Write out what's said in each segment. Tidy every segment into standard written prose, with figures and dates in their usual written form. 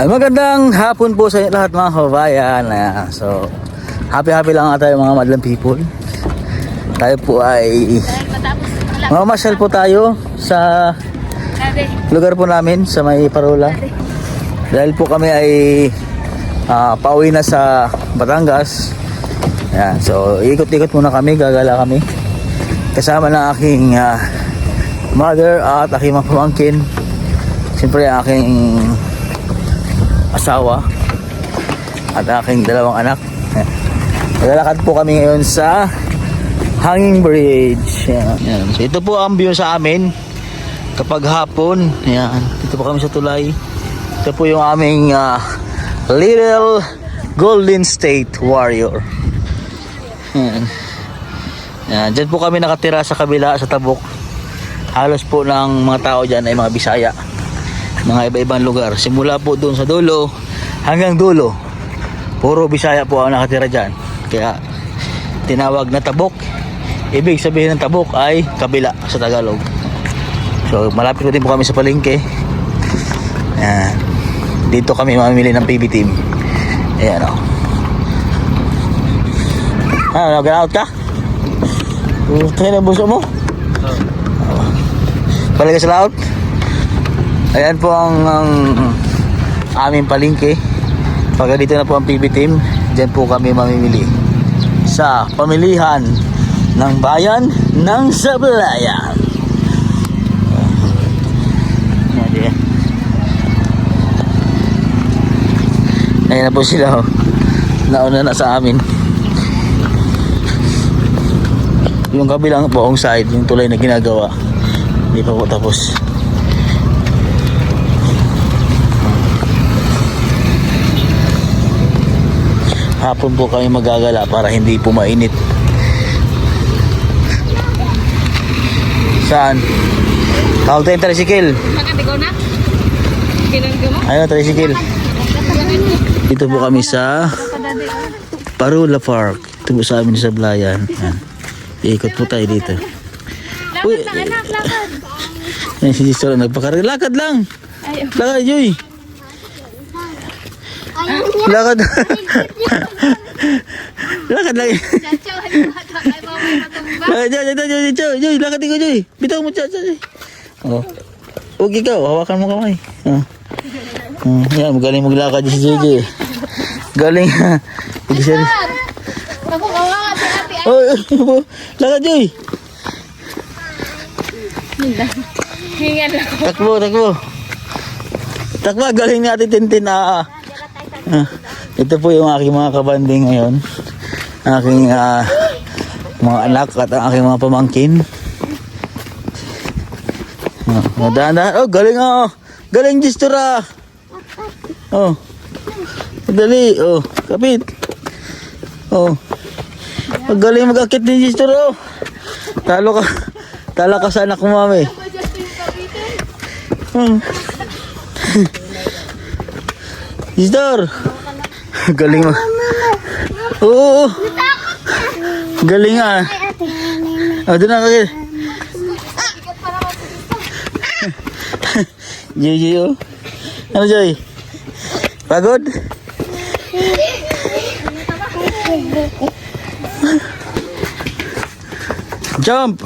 Ay, magandang hapon po sa lahat mga kabayan. So, happy lang tayo mga madlang people. Tayo po ay mamasyal po tayo sa lugar po namin sa may Parola. Dahil po kami ay pauwi na sa Batangas. Yan, so ikot-ikot muna kami, gagala kami. Kasama ng aking mother at aking mga pamangkin. Siyempre aking asawa at aking dalawang anak. Naglalakad po kami ngayon sa Hanging Bridge. Yan. So ito po ang view sa amin kapag hapon. Yan. Dito po kami sa tulay. Ito po yung aming Little Golden State Warrior. Yan. Yan. Diyan po kami nakatira sa kabila sa Tabok. Halos po ng mga tao dyan ay mga Bisaya, mga iba-ibang lugar. Simula po doon sa dulo hanggang dulo, puro Bisaya po ang nakatira dyan. Kaya tinawag na Tabok. Ibig sabihin ng Tabok ay kabila sa Tagalog. So malapit po din po kami sa palengke. Ayan. Dito kami mamimili ng PB team. Ayan o. Nag-out ka? Kaya na buso mo? Balik ka sa laot? Ayan po ang aming palengke. Pagka dito na po ang PB team, dyan po kami mamimili sa pamilihan ng bayan ng Sablayan. Ayan na po sila, nauna na sa amin. Yung kabilang buong side, yung tulay na ginagawa, hindi pa po tapos. Hapon po kami magagala para hindi po mainit. Saan? Tawag tayong tricycle. Makatigaw na? Ginangga mo? Ayun, tricycle. Dito po kami sa Parola Park. Ito po sa amin sa Sablayan. Iikot po tayo dito. Lakad lang anak, lakad. Yan si Sister nagpakarag. Lakad lang. Lakad, Joy. Lakad. Lakad lang. Joy, lakad ikaw, Joy. Bitaw mo, Joy. Oh. Huwag ikaw, hawakan mo kamay. Yan, magaling maglakad si JJ. Galing. Ako kawawa si ate. Oh, lakad, Joy. Hingan lang. Takbo, galing ni Ate Tintin. Ito po yung aking mga kabanding ngayon. Aking mga anak at ang aking mga pamangkin. Dahan-dahan. Oh, galing oh. Galing, Gistora. Oh. Dali. Oh, kapit. Oh. Galing mag-akit ni Gistora. Oh. Talo ka sa anak mo, mami. Gistor. Galing mo. Oo. Galing ah. Doon na kakit. Joy, oh. Ano, Joy? Pagod? Jump!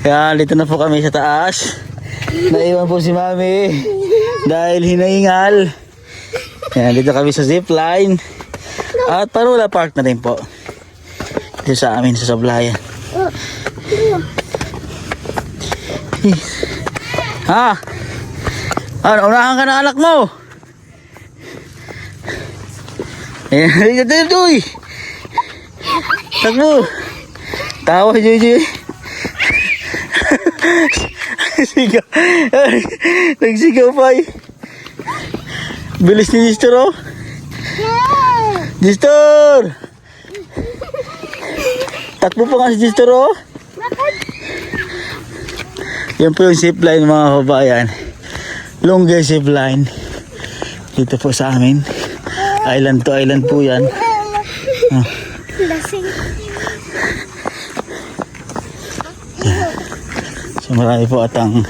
Kaya dito na po kami sa taas. Naiwan po si Mami dahil hinahingal. Yan, dito kami sa zipline. At Parola Park na rin po. Dito sa amin sa Sablayan. Ha? Ano, unahan ka ng anak mo? Ayan, dito, Joy. Takbo. Tawa, Joy. Sigaw. Nagsigaw pa eh. Bilis ni Gistor, oh. Gistor! Takbo pa nga si Gistor, oh. Yan po yung zipline mga kabayan. Longest zipline. Dito po sa amin. Island to island po yan. So marami po at ang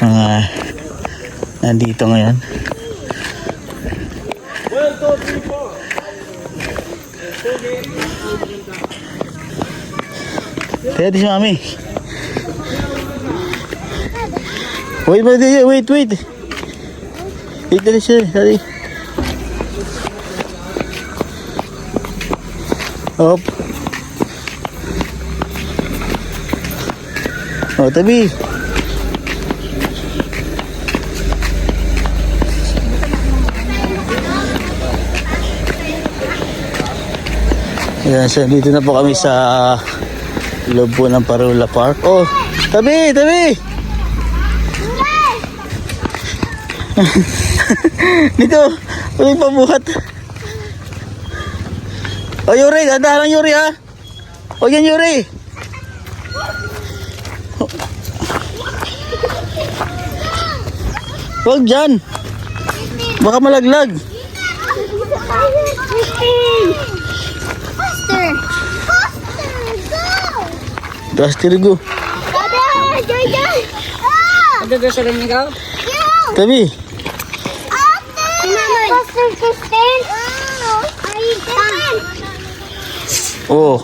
mga nandito ngayon. Kaya di si Mami. Wait, wait. Wait na siya, sorry. Hop. Oh, tabi. Ayan, so dito na po kami sa loob po ng Parula Park. Oh, tabi! Dito, may pabuhat. Oh, Yuri, dahan lang Yuri ha. Oh, yan Yuri. Huwag dyan. Baka malaglag. Faster, go. Tabi. Oh.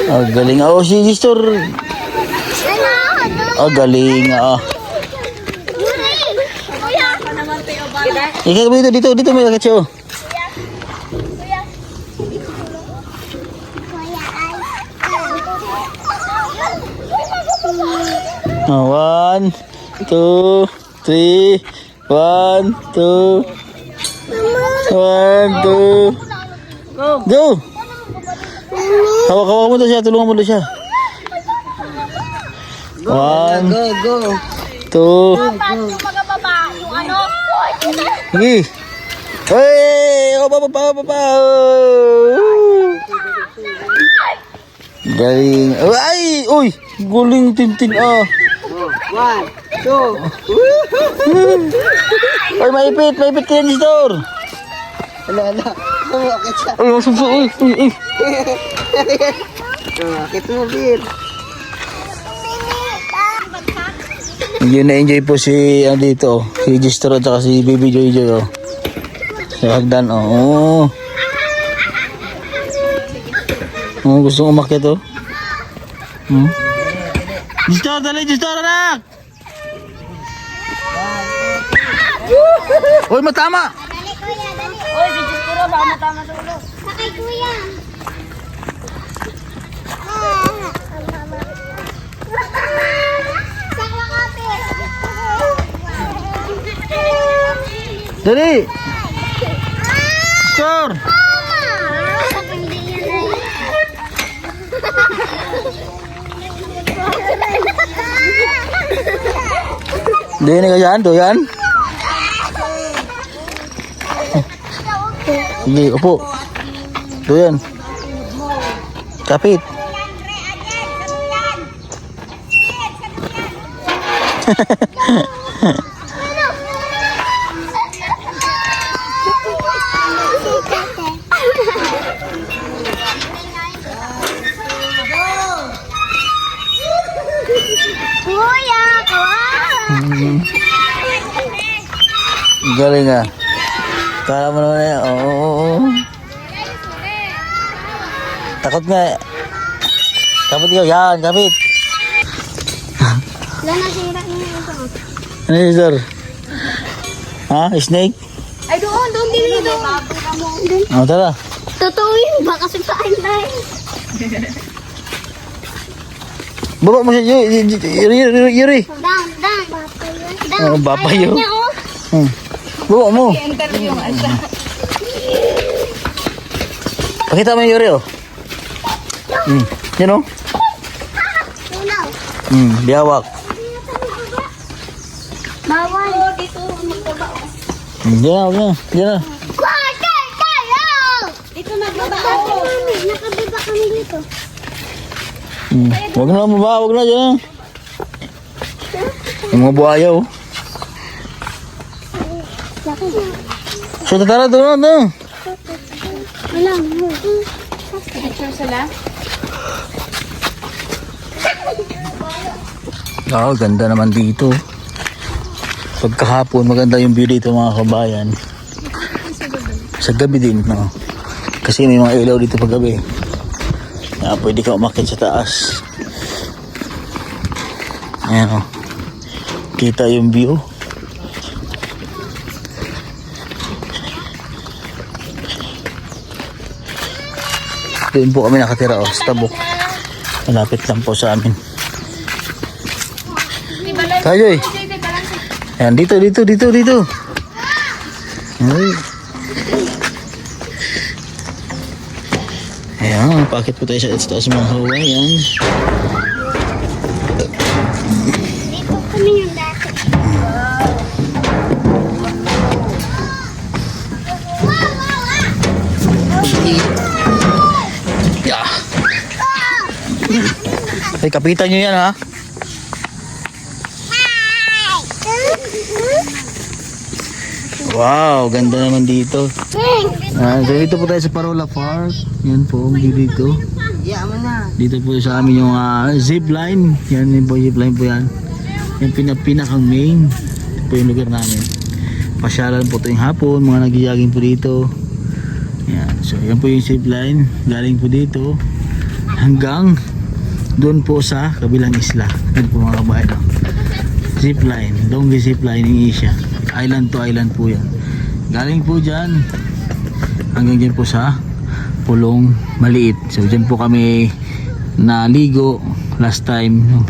Ah, galing. Oh, si Gistor. Ah, galing. Ah. Ikaw dito may akit siya. Oh, 1, 2, 3. 1, 2. 1, 2. Go! Hawak mo doon siya, tulungan mo doon siya. 1, Go. 2. Sige. Hey! Oh, pa. Galing. Ay! Uy! Guling tintin ah. 1, 2. Ay, maipit ka yan, Store. Ala. Umakit siya. Ay, masumso. Uy. Umakit mo, Bir. Yun na-enjoy po si dito, si Gistor at saka si Baby Joy. Oh. Si Hagdan. Oh. Oh, gusto umakyat oh. Gistor, dali Gistor, anak! Uy, matama! Oy, si Jikuro, baka matama sa ulo. Sakay kuya. Sakwa kape. Dali! Gistor! Doyan ka dyan, doyan. Sige, upo. Doyan. Kapit. Kuya, kawan. Galing ah. Kala mo naman yan. Oo. Takot nga eh. Kapit ikaw. Yan, kapit. Wala na sira niya ito. Ano yun, sir? Ha? Snake? Ay, doon dito. Oh, tara. Totoo yun, baka sukaan tayo. Baba mo siya, Yuri. Down. Oh, bapayo. Niya, oh. Baba mo. Interview nga siya. Pakita mo yung Yuri, oh. Yan, oh. Tunaw. Biyawak. Bawal. Dito, magbaba. Yan na. Tayo! Dito nagbaba Sabi ako. mami, nakababa kami dito. Huwag na mababa, huwag na dyan. Yung mga buhaya, oh. Laki. So, tara, doon. Wala mo. Picture sila. Oh, ganda naman dito. Pagkahapon, maganda yung view dito mga kabayan. Sa gabi din, no? Kasi may mga ilaw dito pag gabi. Pwede ka umakyat sa taas. Ayan, oh. Kita yung view. Doon po kami nakatira, oh, sa Tabuk. Malapit lang po sa amin. Tayo eh. Ayan, dito. Ay. Ayan, pakit po tayo sa taas mga Hawaiian. Dito kami yung dati. Yeah. Ay, kapitan nyo yan ha. Wow, ganda naman dito. Dito po tayo sa Parola Park. Yan po, dito. Yeah, mo na. Dito po sa amin yung zip line. Yan po, zip line po yan. Yung pinakang main. Ito po yung lugar namin. Pasyalan po ito yung hapon. Mga nag-jogging po dito. Yan. So, yan po yung zip line. Galing po dito. Hanggang doon po sa kabilang isla. Yan po mga kabayan. Zip line. Donggi zip line ng Asia. Island to island po yan. Galing po dyan hanggang dyan po sa Pulong Maliit. So dyan po kami naligo last time, no?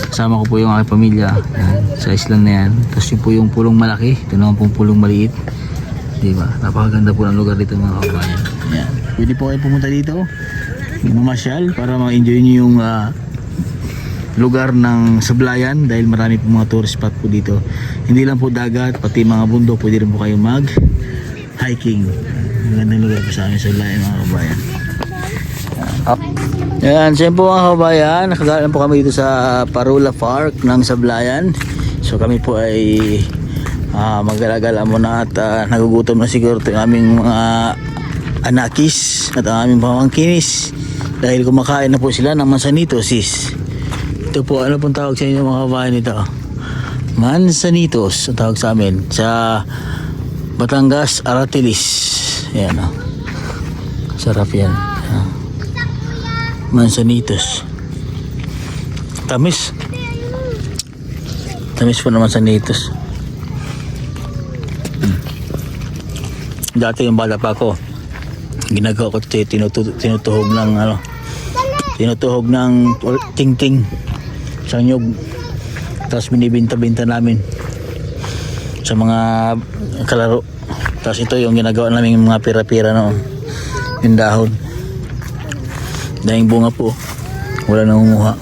Kasama ko po yung aking pamilya. Yan, sa island na yan. Tapos yun po yung Pulong Malaki. Ito naman pong Pulong Maliit. Diba? Napakaganda po ng lugar dito mga kabayan. Yan. Pwede po kayo pumunta dito, mamasyal para ma-enjoy nyo yung lugar ng Sablayan dahil marami po mga tourist spot po dito. Hindi lang po dagat, pati mga bundok, pwede rin po kayo mag-hiking. Magandang lugar po sa amin sa Sablayan mga kabayan. Yan, siya po mga kabayan, nakagalan po kami dito sa Parola Park ng Sablayan. So kami po ay maggalagala muna at nagugutom na siguro ito yung aming mga anakis at ang aming pamangkinis dahil kumakain na po sila ng Manzanitos. Ito po, ano pong tawag sa inyo mga kabayan nito? Manzanitos ang tawag sa amin. Sa Batangas, Aratilis. Ayan o. Sarap yan. Manzanitos. Tamis. Tamis po naman Manzanitos. Dati yung bata pa ako, ginagawa ko ito, tinutuhog ng tinutuhog ng ting-ting sa nyug, tapos binibinta-binta namin sa mga kalaro. Tapos ito yung ginagawa namin mga pira-pira noon, yung dahon dahil bunga po, wala nangunguha,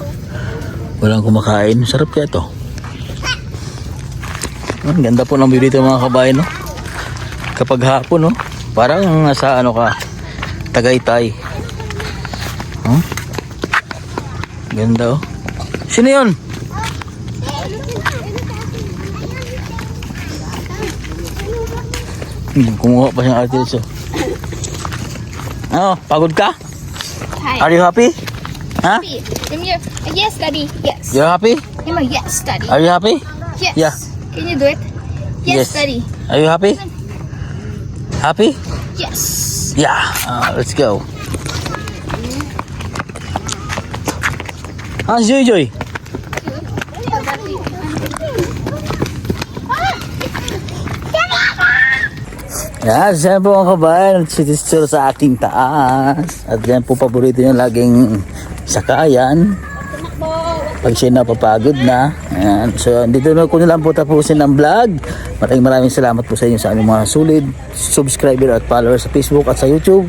walang kumakain. Sarap kaya ito. Ang ganda po ng view dito mga kabayan, no? Kapag hapon, no? Parang nasa ano ka, Tagaytay. Huh? Ganda, oh. Sino yun? Kumuha pa siyang artist, oh. Ano, pagod ka? Hi. Are you happy? Ha? Yes, Daddy. Yes. You're happy? Yes, Daddy. Are you happy? Yes. Yeah. Can you do it? Yes, Daddy. Are you happy? Happy? Yes. Yeah. Let's go. Joy Joy. Yan, siya po mga kabayan, sitistur sa aking taas. At yan po paborito yung laging sakayan pag siya napapagod na. Ayan. So dito na ko lang po tapusin ang vlog. Maraming salamat po sa inyo sa aming mga sulit subscriber at followers sa Facebook at sa YouTube.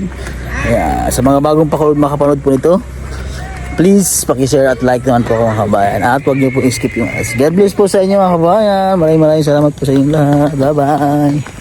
Ayan. Sa mga bagong makapanood po nito, please paki-share at like naman po mga kabayan. At huwag niyo po i-skip yung ads. God bless po sa inyo mga kabayan. Maraming salamat po sa inyo lahat. Bye bye.